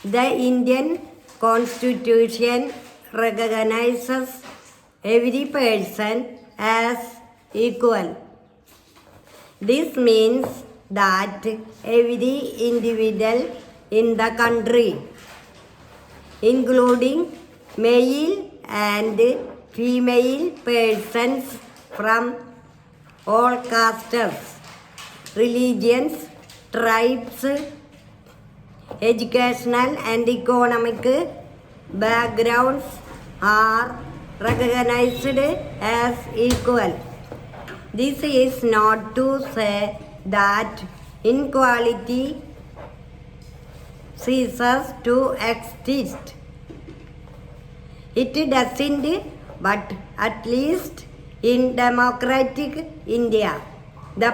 The Indian Constitution recognizes every person as equal. This means that every individual in the country, including male and female persons from all castes, religions, tribes, educational and economic backgrounds are recognized as equal. This is not to say that inequality ceases to exist. It doesn't, but at least in democratic India, the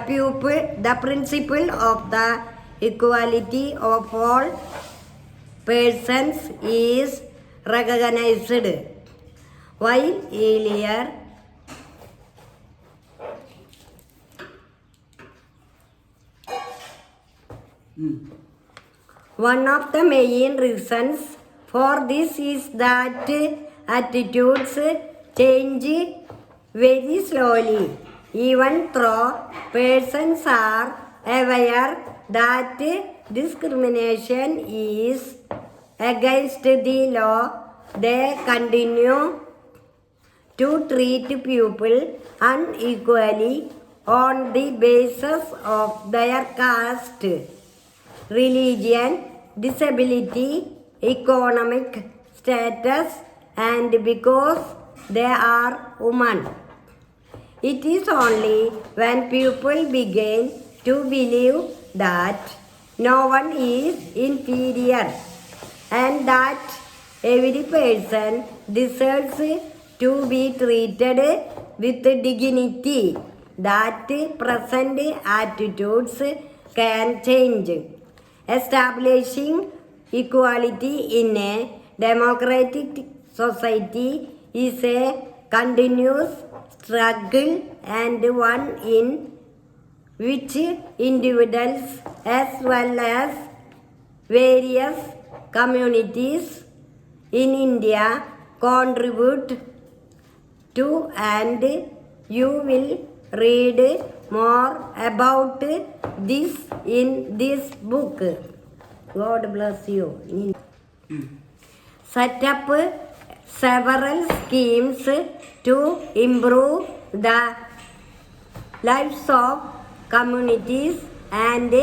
principle of the equality of all persons is recognized. While earlier one of the main reasons for this is that attitudes change very slowly, even though persons are aware that discrimination is against the law. They continue to treat people unequally on the basis of their caste, religion, disability, economic status, and because they are women. It is only when people begin to believe that no one is inferior and that every person deserves to be treated with dignity that present attitudes can change. Establishing equality in a democratic society is a continuous struggle and one in which individuals as well as various communities in India contribute to, and you will read more about this in this book. God bless you. Set up several schemes to improve the lives of communities and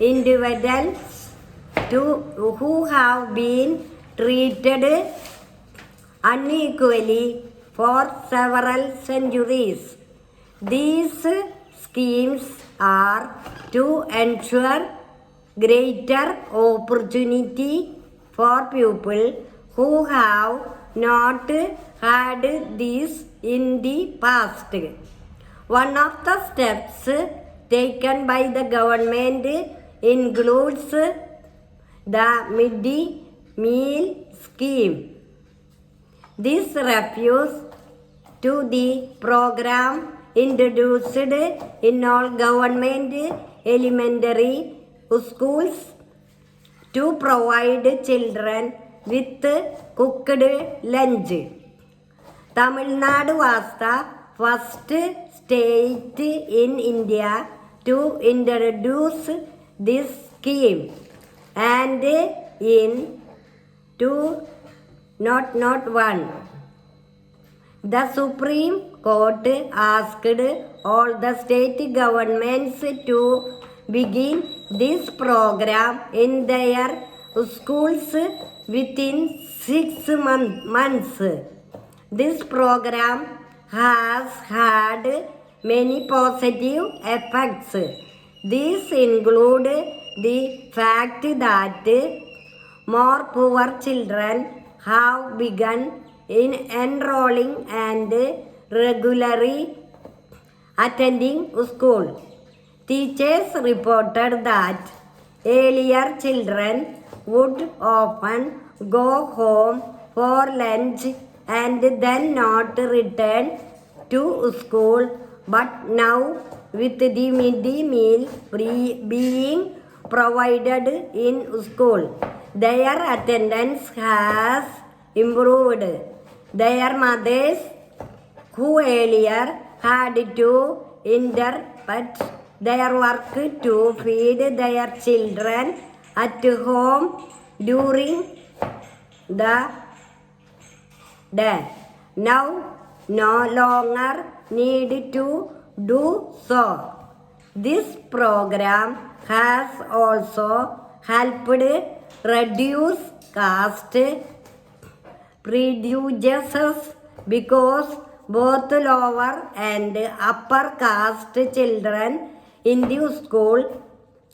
individuals who have been treated unequally for several centuries. These schemes are to ensure greater opportunity for people who have not had this in the past. One of the steps taken by the government includes the midday meal scheme. This refers to the program introduced in all government elementary schools to provide children with cooked lunch. Tamil Nadu was the first state in India to introduce this scheme, and in 2001 the Supreme Court asked all the state governments to begin this program in their schools within 6 months. This program has had many positive effects. These include the fact that more poor children have begun in enrolling and regularly attending school. Teachers reported that earlier children would often go home for lunch and then not return to school, but now with the midday meal being provided in school, their attendance has improved. Their mothers, who earlier had to interrupt their work to feed their children at home during the day, now no longer need to do so. This program has also helped reduce caste prejudices because both lower and upper caste children in the school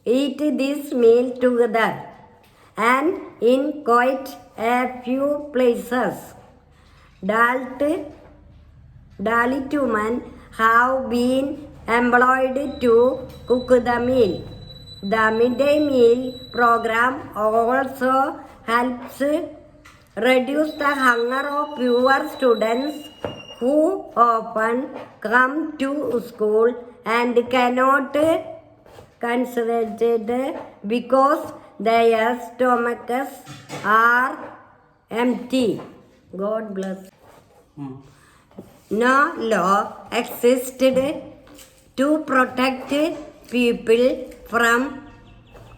eat this meal together, and in quite a few places Dalit women have been employed to cook the meal. The midday meal program also helps reduce the hunger of poor students who often come to school and cannot concentrate because their stomachs are empty. God bless. No law existed to protect people from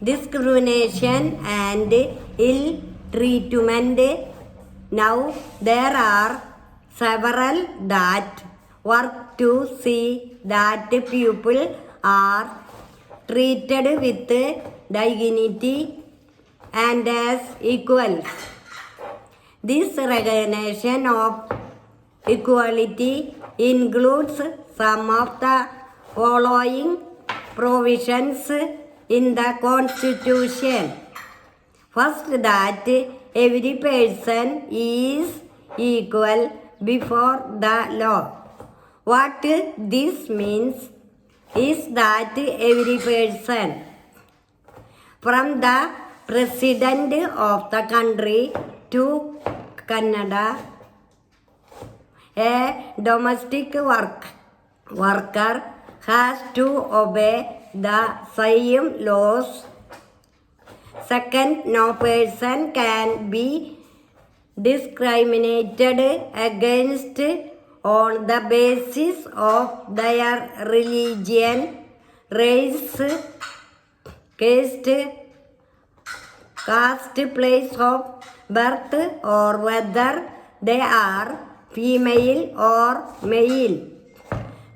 discrimination and ill treatment. Now there are several that work to see that people are treated with dignity and as equals. This recognition of equality includes some of the following provisions in the Constitution. First, that every person is equal before the law. What this means is that every person, from the president of the country to Canada, a domestic worker has to obey the same laws. Second, no person can be discriminated against on the basis of their religion, race, caste, place of birth, or whether they are female or male.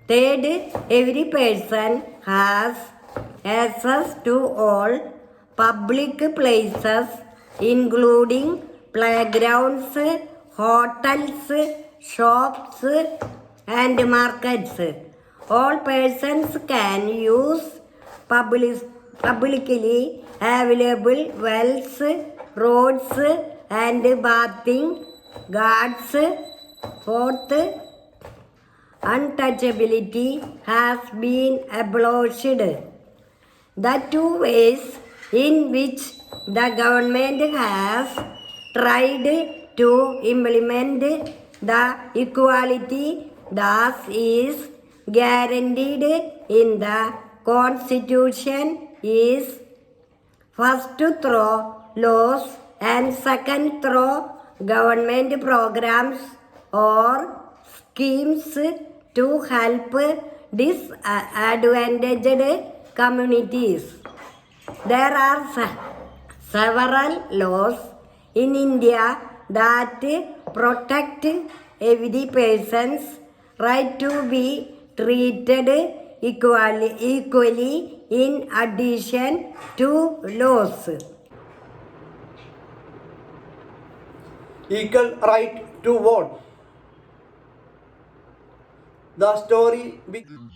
Third, every person has access to all public places, including playgrounds, hotels, shops, and markets. All persons can use publicly available wells, roads, and bathing guards. Fourth, untouchability has been abolished. The two ways in which the government has tried to implement the equality that is guaranteed in the Constitution is first through laws and second through government programs or schemes to help disadvantaged communities. There are several laws in India that protect every person's right to be treated equally in addition to laws. Equal right to vote. The story begins.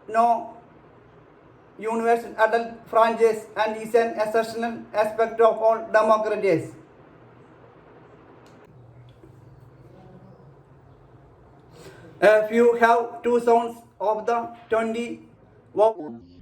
no universal adult franchise and is an essential aspect of all democracies. If you have two sounds of the 20 vowels,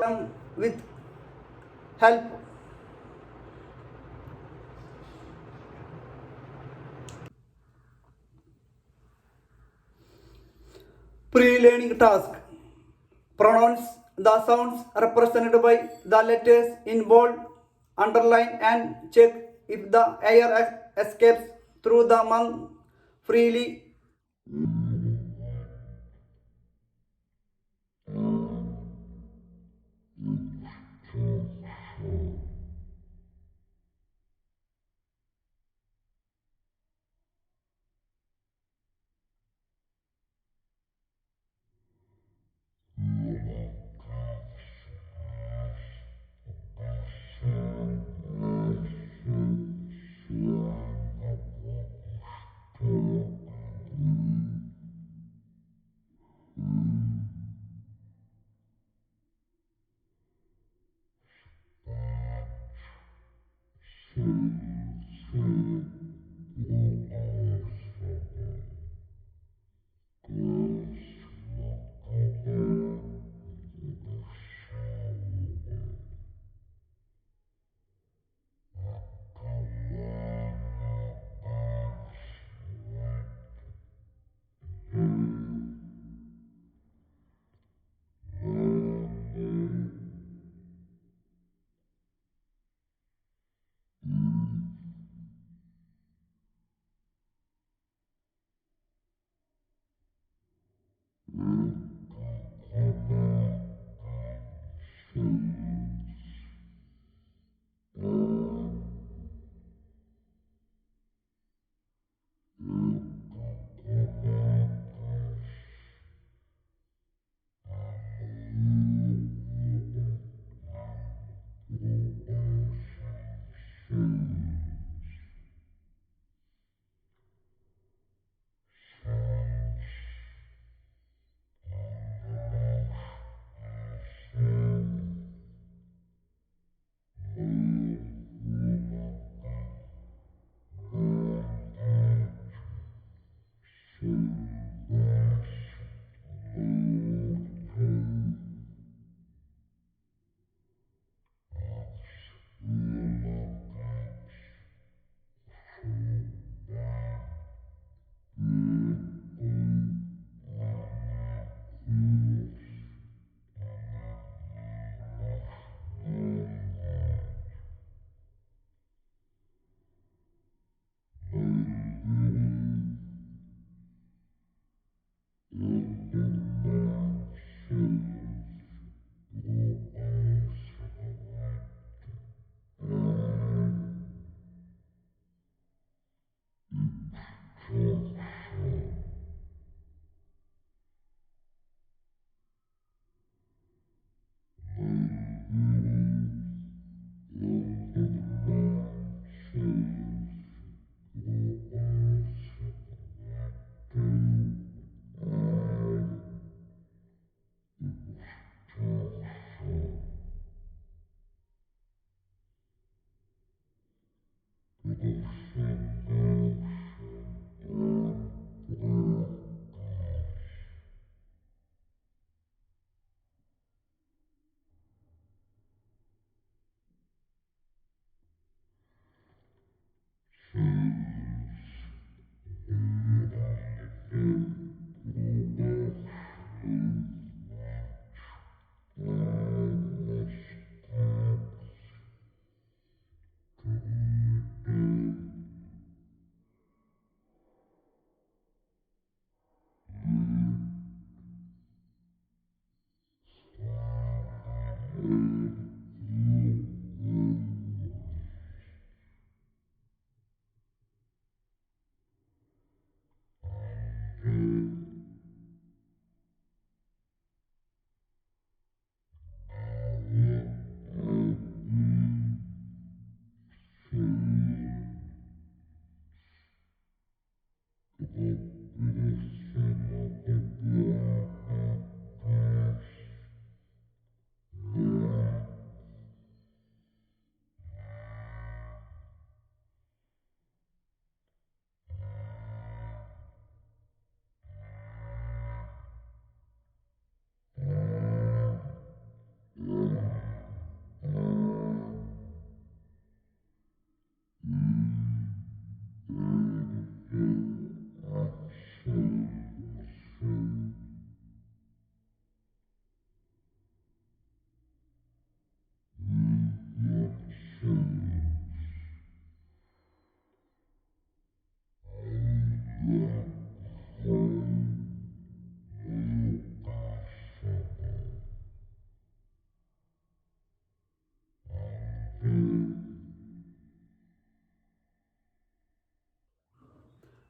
them with help. Pre-learning task. Pronounce the sounds represented by the letters in bold, underline and check if the air escapes through the mouth freely.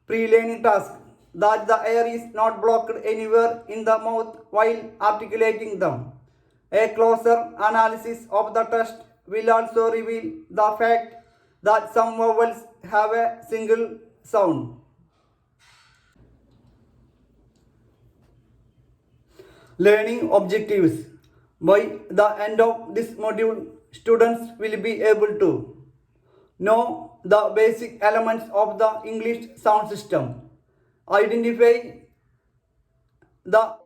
Pre-learning task, that the air is not blocked anywhere in the mouth while articulating them. A closer analysis of the test will also reveal the fact that some vowels have a single sound. Learning objectives. By the end of this module, students will be able to know the basic elements of the English sound system, identify the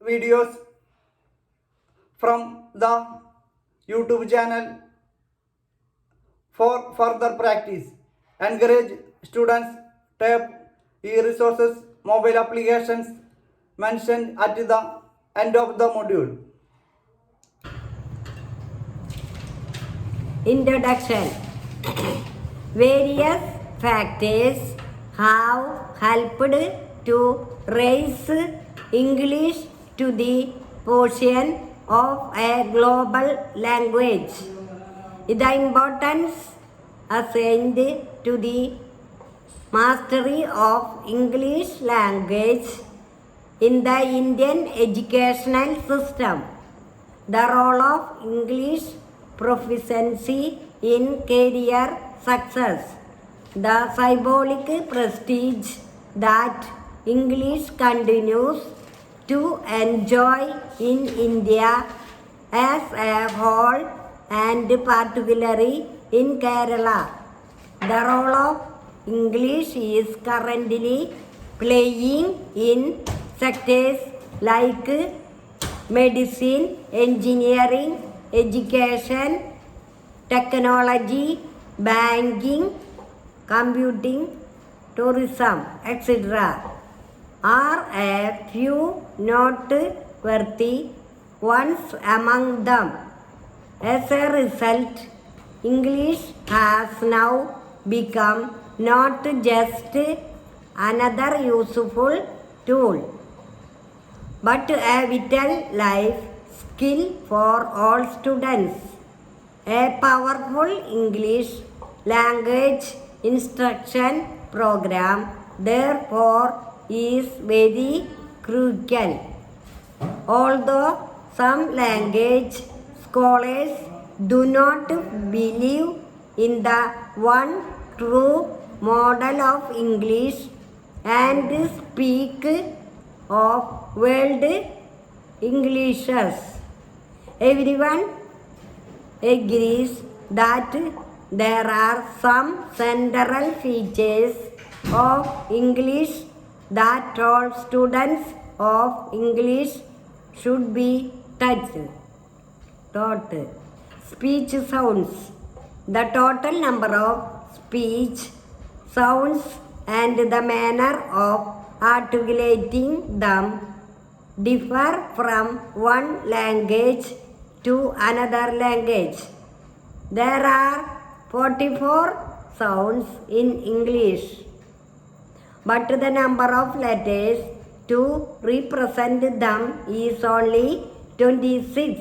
videos from the YouTube channel for further practice. Encourage students tap e-resources mobile applications mentioned at the end of the module. Introduction. Various factors have helped to raise English to the position of a global language. The importance assigned to the mastery of English language in the Indian educational system. The role of English proficiency in career success. The symbolic prestige that English continues to enjoy in India as a whole and particularly in Kerala. The role of English is currently playing in sectors like medicine, engineering, education, technology, banking, computing, tourism, etc. are a few noteworthy ones among them. As a result, English has now become not just another useful tool, but a vital life skill for all students. A powerful English language instruction program, therefore, is very crucial. Although some language scholars do not believe in the one true model of English and speak of world Englishes, everyone agrees that there are some central features of English that all students of English should be taught. Speech sounds. The total number of speech sounds and the manner of articulating them differ from one language to another language. There are 44 sounds in English, but the number of letters to represent them is only 26.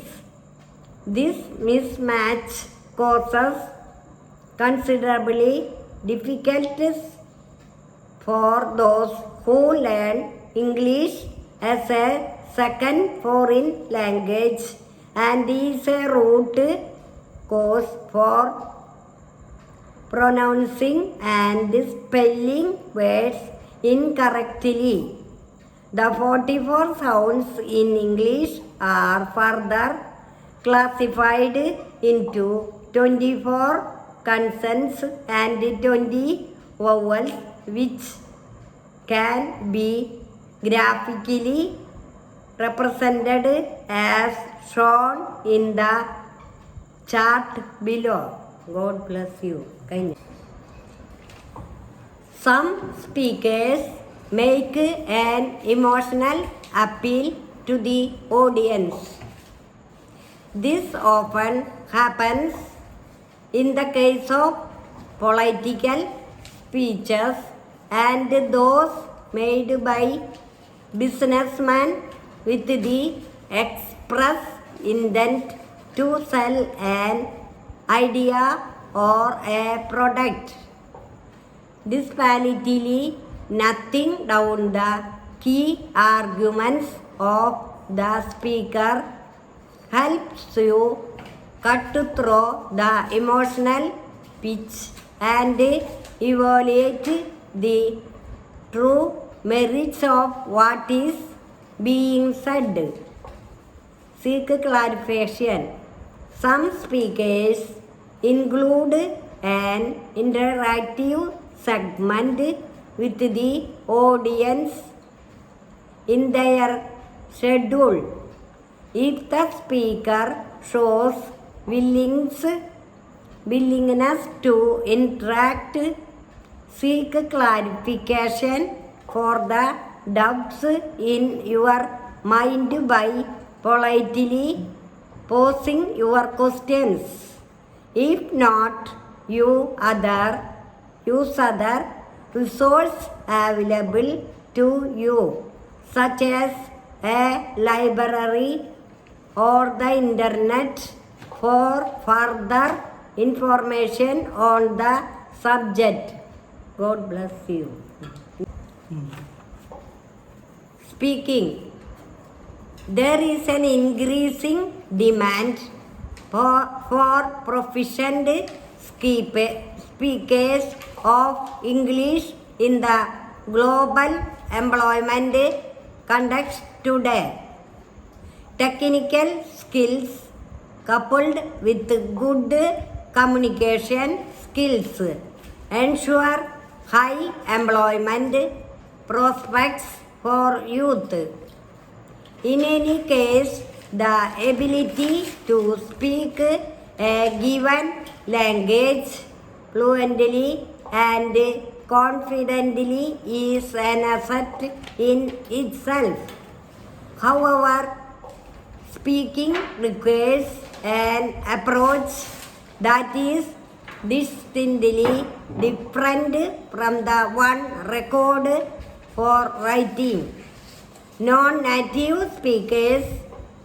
This mismatch causes considerably difficulties for those who learn English as a second foreign language and is a root cause for pronouncing and spelling words incorrectly. The 44 sounds in English are further classified into 24 consonants and 20 vowels, which can be graphically represented as shown in the chart below. God bless you. Some speakers make an emotional appeal to the audience. This often happens in the case of political speeches and those made by businessmen with the express intent to sell an idea or a product. Disparitively, nothing down the key arguments of the speaker helps you cut through the emotional pitch and evaluate the true merits of what is being said. Seek clarification. Some speakers include an interactive segment with the audience in their schedule. If the speaker shows willingness to interact, seek clarification for the doubts in your mind by politely posing your questions. If not, use other resources available to you, such as a library or the internet, for further information on the subject. God bless you. Speaking. There is an increasing demand for proficient speakers of English in the global employment context today. Technical skills coupled with good communication skills ensure high employment prospects for youth. In any case, the ability to speak a given language fluently and confidently is an asset in itself. However, speaking requires an approach that is distinctly different from the one recorded for writing. Non-native speakers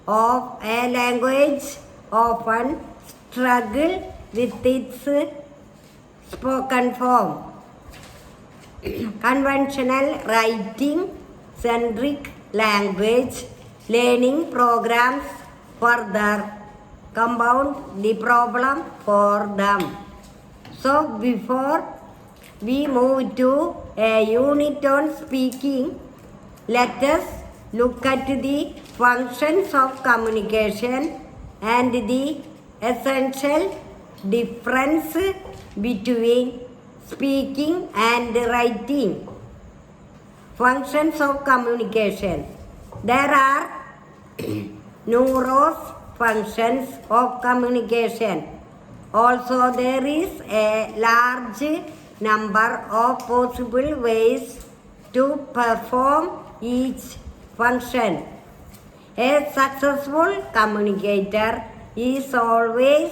of a language often struggle with its spoken form. Conventional writing-centric language learning programs further compound the problem for them. So before we move to a unit on speaking, let us look at the functions of communication and the essential difference between speaking and writing. Functions of communication. There are numerous functions of communication. Also, there is a large number of possible ways to perform each function. A successful communicator is always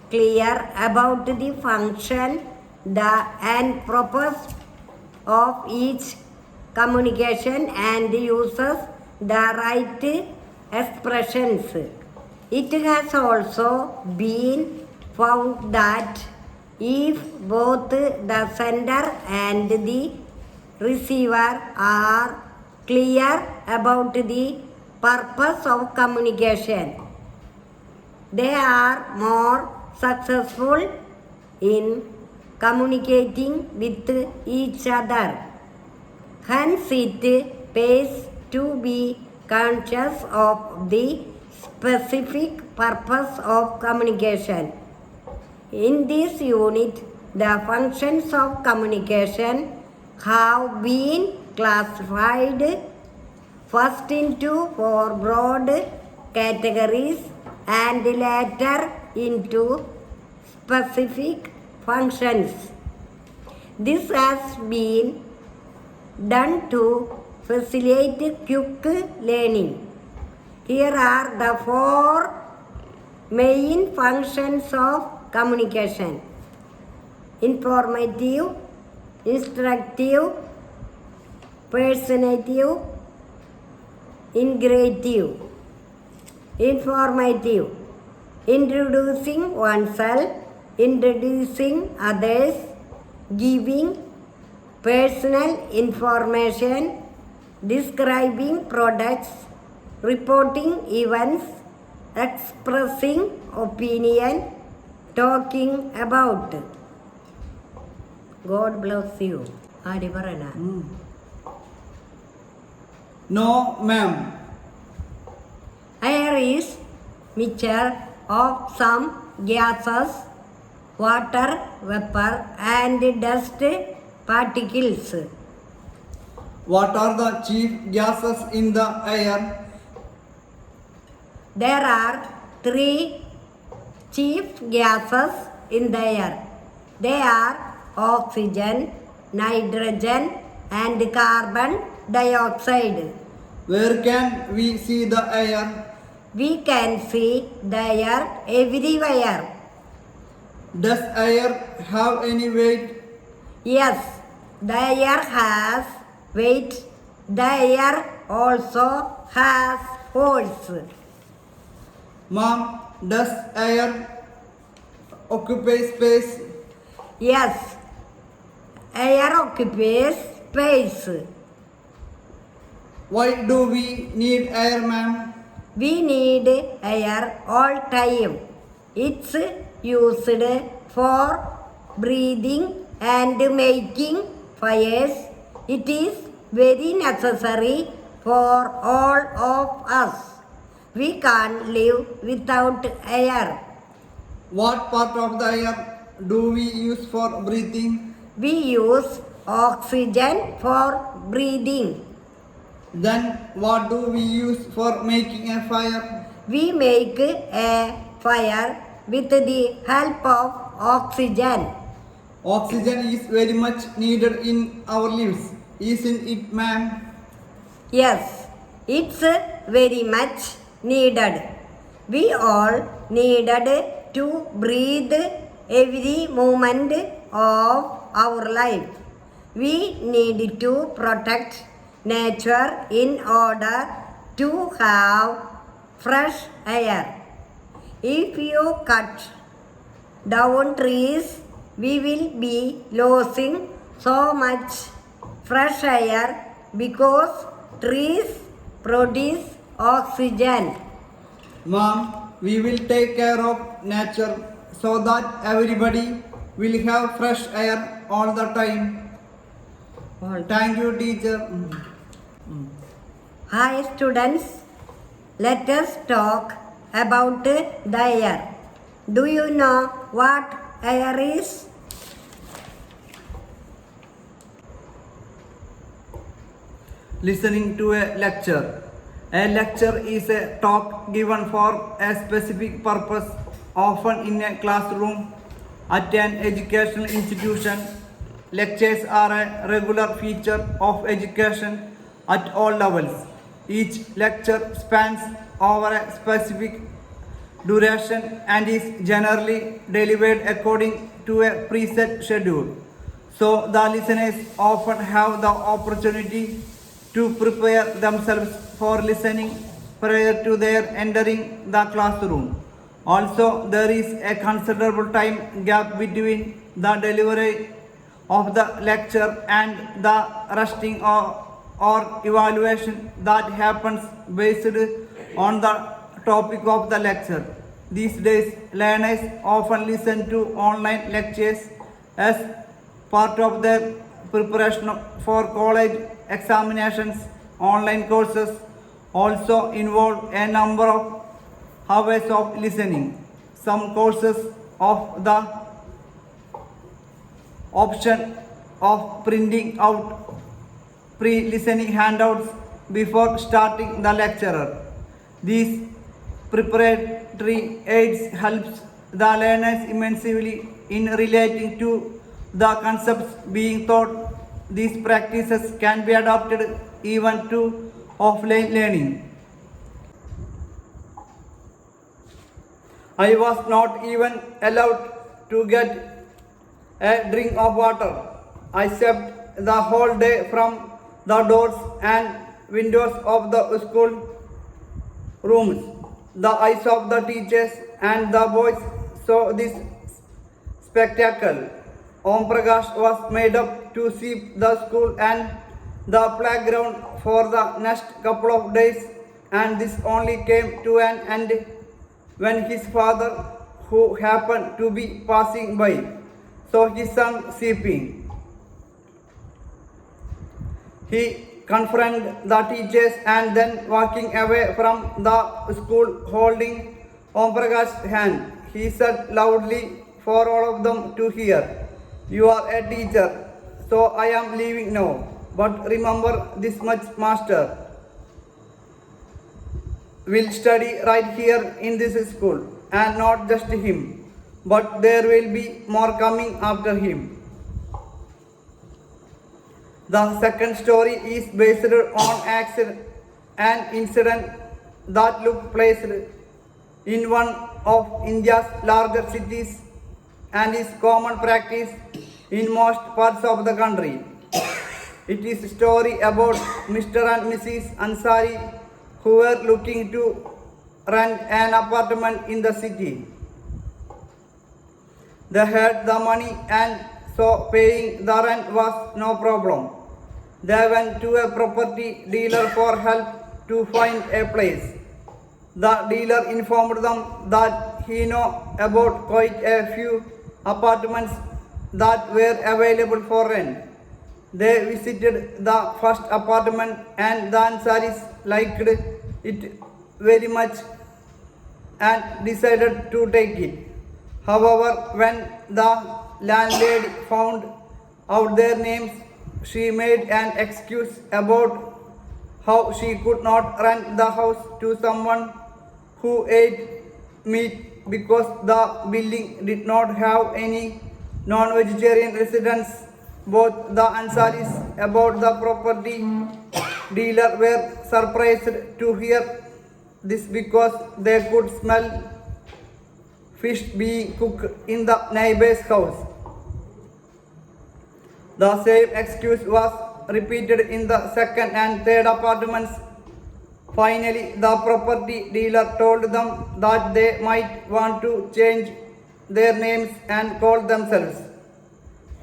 clear about the function and purpose of each communication and uses the right expressions. It has also been found that if both the sender and the receiver are clear about the purpose of communication, they are more successful in communicating with each other. Hence, it pays to be conscious of the specific purpose of communication. In this unit, the functions of communication have been classified first into 4 broad categories and later into specific functions. This has been done to facilitate quick learning. Here are the 4 main functions of communication: informative, instructive, persuasive, integrative. Informative: introducing oneself, introducing others, giving personal information, describing products, reporting events, expressing opinion, talking about. God bless you. ആര് പറയണ? No, ma'am. Air is mixture of some gases, water, vapor and dust particles. What are the chief gases in the air? There are three chief gases in the air. They are oxygen, nitrogen, and carbon dioxide. Where can we see the air? We can see the air everywhere. Does air have any weight? Yes, the air has weight. The air also has holes. Mom, does air occupy space? Yes, air occupies space. Why do we need air, ma'am? We need air all time. It's used for breathing and making fires. It is very necessary for all of us. We can't live without air. What part of the air do we use for breathing? We use oxygen for breathing. Then what do we use for making a fire? We make a fire with the help of oxygen. Oxygen is very much needed in our lives, isn't it, ma'am? Yes, it's very much needed. We all needed to breathe every moment of our life. We need to protect nature in order to have fresh air. If you cut down trees, we will be losing so much fresh air because trees produce oxygen. Mom, we will take care of nature so that everybody will have fresh air all the time. Thank you, teacher. Hi students, let us talk about the air. Do you know what air is? Listening to a lecture. A lecture is a talk given for a specific purpose, often in a classroom, at an educational institution. Lectures are a regular feature of education at all levels. Each lecture spans over a specific duration and is generally delivered according to a preset schedule. So the listeners often have the opportunity to prepare themselves for listening prior to their entering the classroom. Also, there is a considerable time gap between the delivery of the lecture and the resting or evaluation that happens based on the topic of the lecture. These days, learners often listen to online lectures as part of their preparation for college examinations. Online courses also involve a number of hours of listening. Some courses of the option of printing out pre-listening handouts before starting the lecturer. These preparatory aids helps the learners immensely in relating to the concepts being taught. These practices can be adopted even to offline learning. I was not even allowed to get a drink of water. I slept the whole day from the doors and windows of the school rooms. The eyes of the teachers and the boys saw this spectacle. Om Prakash was made up to sweep the school and the playground for the next couple of days, and this only came to an end when his father, who happened to be passing by, saw his son sleeping. He confronted the teachers and then walking away from the school holding Om Prakash's hand, he said loudly for all of them to hear, "You are a teacher, so I am leaving now. But remember this much, master. will study right here in this school, and not just him, but there will be more coming after him. The second story is based on an incident that took place in one of India's larger cities and is common practice in most parts of the country. It is a story about Mr. and Mrs. Ansari who were looking to rent an apartment in the city. They had the money and so paying the rent was no problem. They went to a property dealer for help to find a place. The dealer informed them that he knew about quite a few apartments that were available for rent. They visited the first apartment and the Ansaris liked it very much and decided to take it. However, when the landlady found out their names, she made an excuse about how she could not rent the house to someone who ate meat because the building did not have any non-vegetarian residents. Both the Ansaris about the property dealer were surprised to hear this because they could smell fish being cooked in the neighbor's house. The same excuse was repeated in the second and third apartments. Finally, the property dealer told them that they might want to change their names and call themselves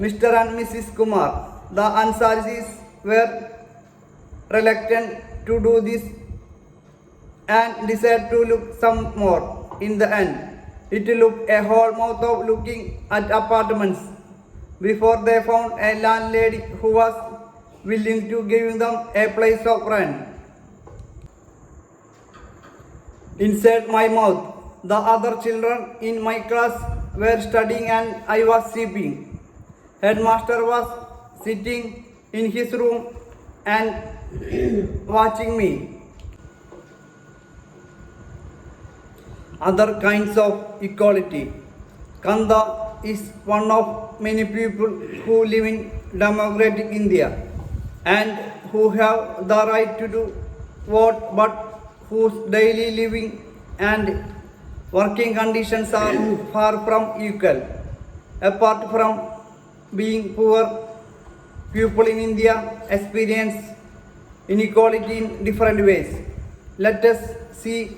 Mr. and Mrs. Kumar. The Ansaris were reluctant to do this and decided to look some more. In the end, it took a whole month of looking at apartments before they found a landlady who was willing to give them a place of rent. Inside my mouth, the other children in my class were studying and I was sleeping. Headmaster was sitting in his room and watching me. Other kinds of equality. Kanda is one of many people who live in democratic India and who have the right to do vote, but whose daily living and working conditions are far from equal. Apart from being poor, people in India experience inequality in different ways. Let us see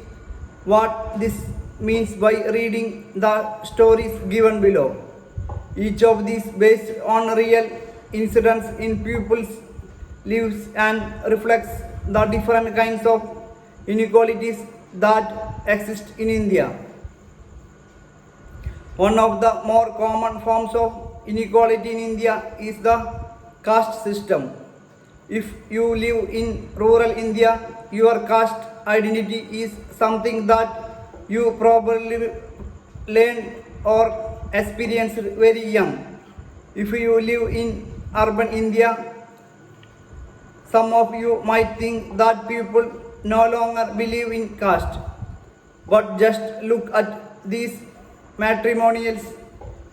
what this means by reading the stories given below. Each of these based on real incidents in people's lives and reflects the different kinds of inequalities that exist in India. One of the more common forms of inequality in India is the caste system. If you live in rural India, your caste identity is something that you probably learned or experienced very young. If you live in urban India, some of you might think that people no longer believe in caste. But just look at these matrimonials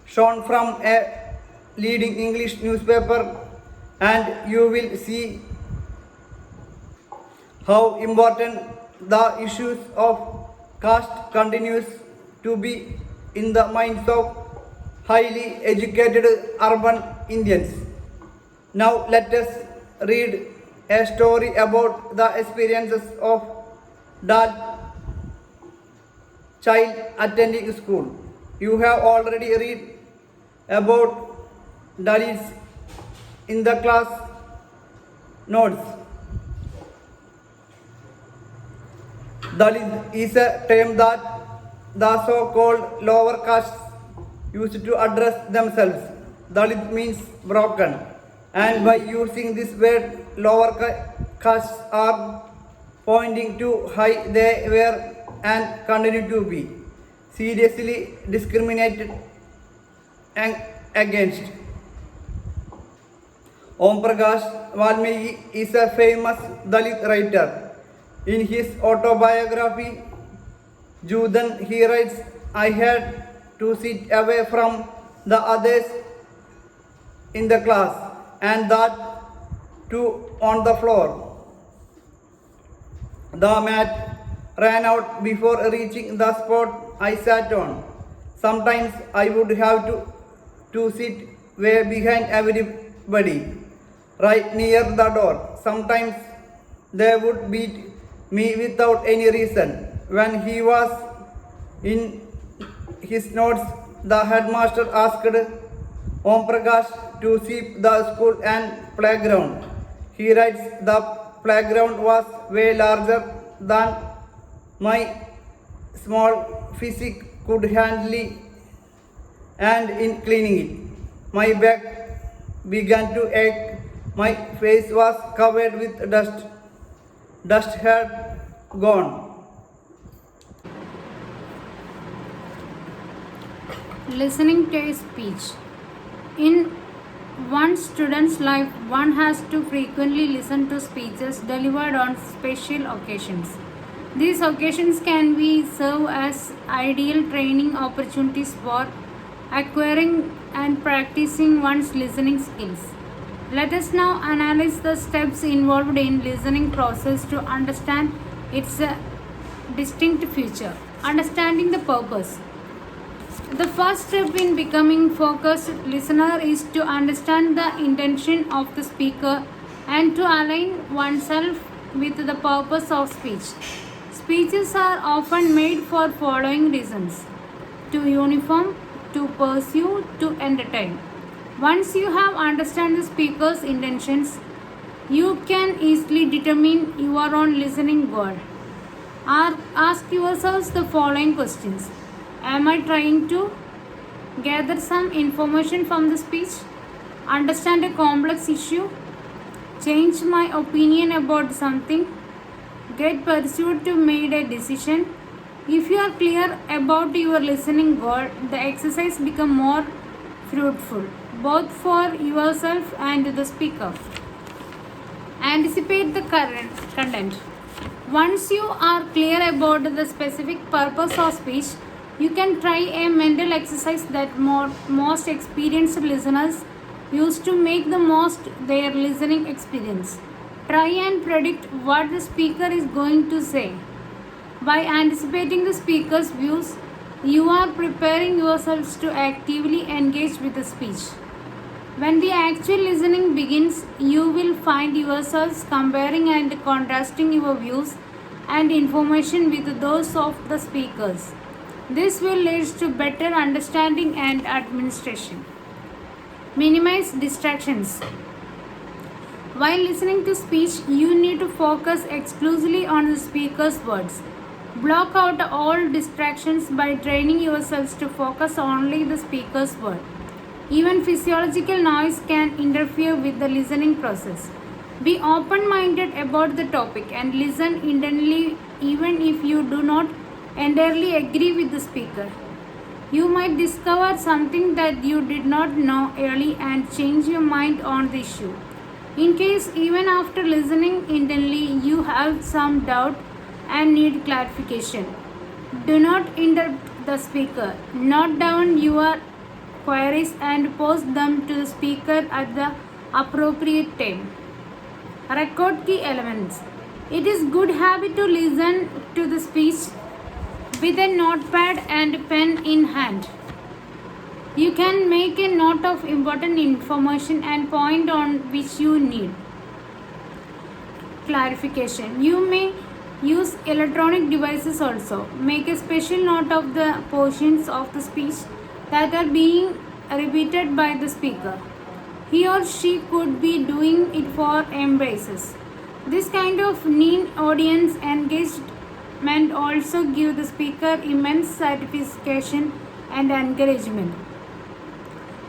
shown from a leading English newspaper and you will see how important the issues of caste continues to be in the minds of highly educated urban Indians. Now let us read a story about the experiences of that child attending school. You have already read about Dalits in the class notes. Dalit is a term that the so-called lower castes used to address themselves. Dalit means broken, and by using this word, lower castes are pointing to how they were and continue to be seriously discriminated against. Om Prakash Valmiki is a famous Dalit writer. In his autobiography, Juden, he writes, I had to sit away from the others in the class, and that too on the floor. The mat ran out before reaching the spot I sat on. Sometimes I would have to sit way behind everybody, right near the door. Sometimes they would beat me without any reason. When he was in his notes, the headmaster asked Om Prakash to sweep the school and playground. He writes, the playground was way larger than my small physique could handle, and in cleaning it, my back began to ache. My face was covered with dust. Dust had gone. Listening to a speech. In one student's life, one has to frequently listen to speeches delivered on special occasions. These occasions can be serve as ideal training opportunities for acquiring and practicing one's listening skills. Let us now analyze the steps involved in listening process to understand its distinct feature. Understanding the purpose. The first step in becoming focused listener is to understand the intention of the speaker and to align oneself with the purpose of speech. Speeches are often made for following reasons: to uniform, to pursue, to entertain. Once you have understand the speaker's intentions, you can easily determine your own listening goal. Ask yourselves the following questions. Am I trying to gather some information from the speech? Understand a complex issue? Change my opinion about something? Get pursued to make a decision? If you are clear about your listening goal, the exercise becomes more fruitful, both for yourself and the speaker. Anticipate the current content. Once you are clear about the specific purpose of speech, you can try a mental exercise that most experienced listeners use to make the most their listening experience. Try and predict what the speaker is going to say. By anticipating the speaker's views, you are preparing yourselves to actively engage with the speech. When the actual listening begins, you will find yourselves comparing and contrasting your views and information with those of the speakers. This will lead to better understanding and administration. Minimize distractions. While listening to speech, you need to focus exclusively on the speaker's words. Block out all distractions by training yourselves to focus only the speaker's word. Even physiological noise can interfere with the listening process. Be open-minded about the topic and listen intently even if you do not entirely agree with the speaker. You might discover something that you did not know early and change your mind on the issue. In case even after listening intently you have some doubt and need clarification, do not interrupt the speaker. Note down your queries and post them to the speaker at the appropriate time. Record key elements. It is good habit to listen to the speech with a notepad and pen in hand. You can make a note of important information and point on which you need clarification. You may use electronic devices also. Make a special note of the portions of the speech that are being repeated by the speaker. He or she could be doing it for embraces. This kind of neat audience engagement also give the speaker immense satisfaction and encouragement.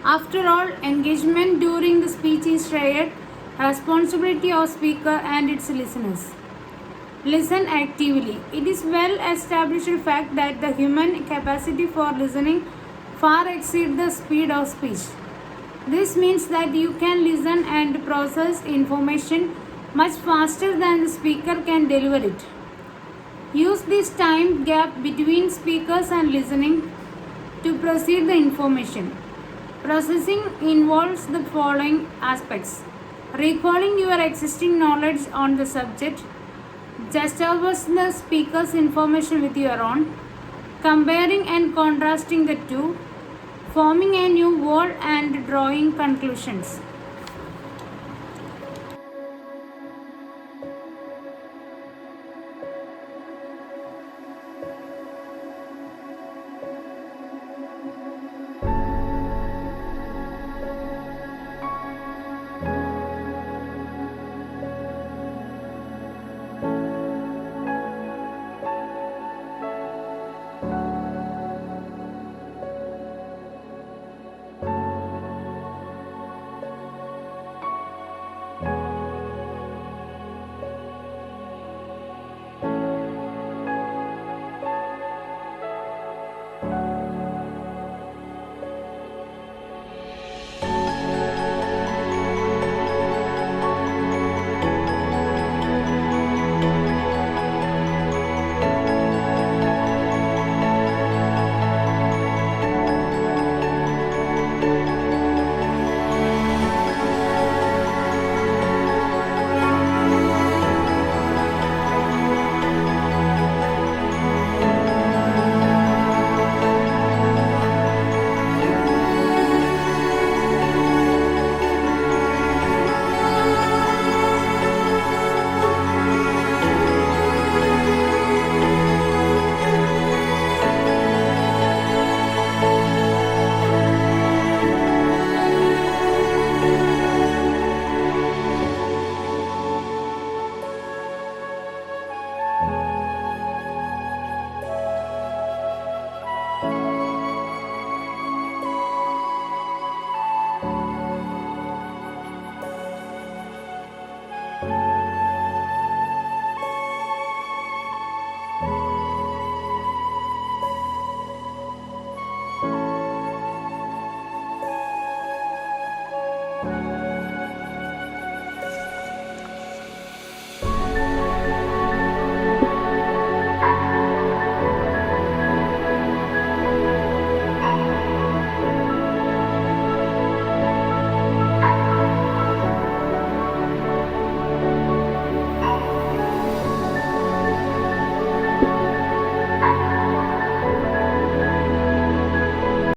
After all, engagement during the speech is shared responsibility of speaker and its listeners. Listen actively. It is well established fact that the human capacity for listening far exceeds the speed of speech. This means that you can listen and process information much faster than the speaker can deliver it. Use this time gap between speakers and listening to proceed the information. Processing involves the following aspects: recalling your existing knowledge on the subject, juxtaposing the speaker's information with your own, comparing and contrasting the two, forming a new word and drawing conclusions.